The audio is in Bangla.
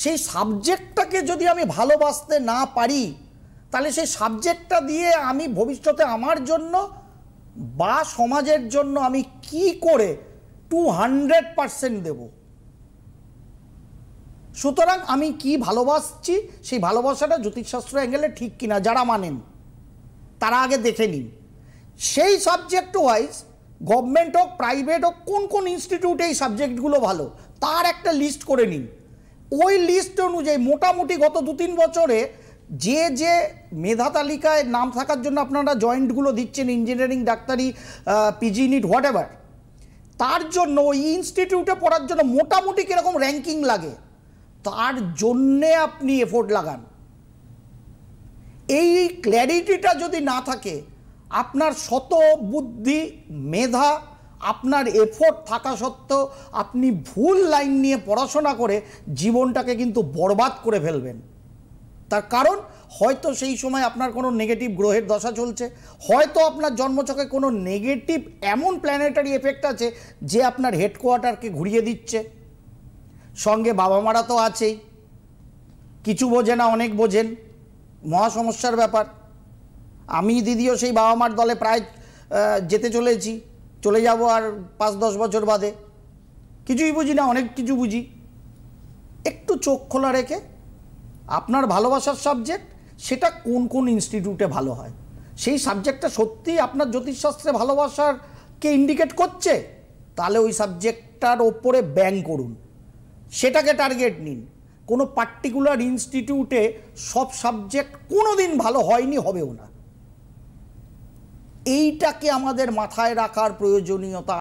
সেই সাবজেক্টটাকে যদি আমি ভালোবাসতে না পারি, তাহলে সেই সাবজেক্টটা দিয়ে আমি ভবিষ্যতে আমার জন্য বা সমাজের জন্য আমি কি করে 200% দেব। সুতরাং আমি কি ভালোবাসছি, সেই ভালোবাসাটা জ্যোতিষশাস্ত্র অ্যাঙ্গেলে ঠিক কিনা যারা মানেন তারা আগে দেখে নিন। সেই সাবজেক্ট ওয়াইজ গভর্নমেন্ট হোক প্রাইভেট হোক কোন কোন ইনস্টিটিউটে এই সাবজেক্টগুলো ভালো তার একটা লিস্ট করে নিন। ওই লিস্ট অনুযায়ী মোটামুটি গত 2-3 বছরে যে যে মেধা তালিকায় নাম থাকার জন্য আপনারা জয়েন্টগুলো দিচ্ছেন, ইঞ্জিনিয়ারিং, ডাক্তারি, পিজি নিট, হোয়াট এভার, তার জন্য ওই ইনস্টিটিউটে পড়ার জন্য মোটামুটি কীরকম র্যাঙ্কিং লাগে তার জন্যে আপনি এফোর্ট লাগান। এই ক্ল্যারিটিটা যদি না থাকে, আপনার শত বুদ্ধি মেধা আপনার এফোর্ট থাকা সত্ত্বেও আপনি ভুল লাইন নিয়ে পড়াশোনা করে জীবনটাকে কিন্তু বরবাদ করে ফেলবেন। তার কারণ হয়তো সেই সময় আপনার কোনো নেগেটিভ গ্রহের দশা চলছে, হয়তো আপনার জন্মছকে কোনো নেগেটিভ এমন প্ল্যানেটারি এফেক্ট আছে যে আপনার হেডকোয়ার্টারকে ঘুরিয়ে দিচ্ছে। সঙ্গে বাবা মারা তো আছেই, কিছু বোঝে না অনেক বোঝেন, মহা সমস্যার ব্যাপার। আমি দিদিও সেই বাবা মার দলে প্রায় যেতে চলে যাব আর 5-10 বছর বাদে। কিছুই বুঝি না, অনেক কিছু বুঝি। একটু চোখ খোলা রেখে আপনার ভালোবাসার সাবজেক্ট সেটা কোন কোন ইনস্টিটিউটে ভালো হয়, সেই সাবজেক্টটা সত্যিই আপনার জ্যোতিষশাস্ত্রে ভালোবাসারকে ইন্ডিকেট করছে, তাহলে ওই সাবজেক্টটার ওপরে ব্যাং করুন, সেটাকে টার্গেট নিন। কোনো পার্টিকুলার ইনস্টিটিউটে সব সাবজেক্ট কোনো দিন ভালো হয়নি, হবেও না। এইটাকে আমাদের মাথায় রাখার প্রয়োজনীয়তা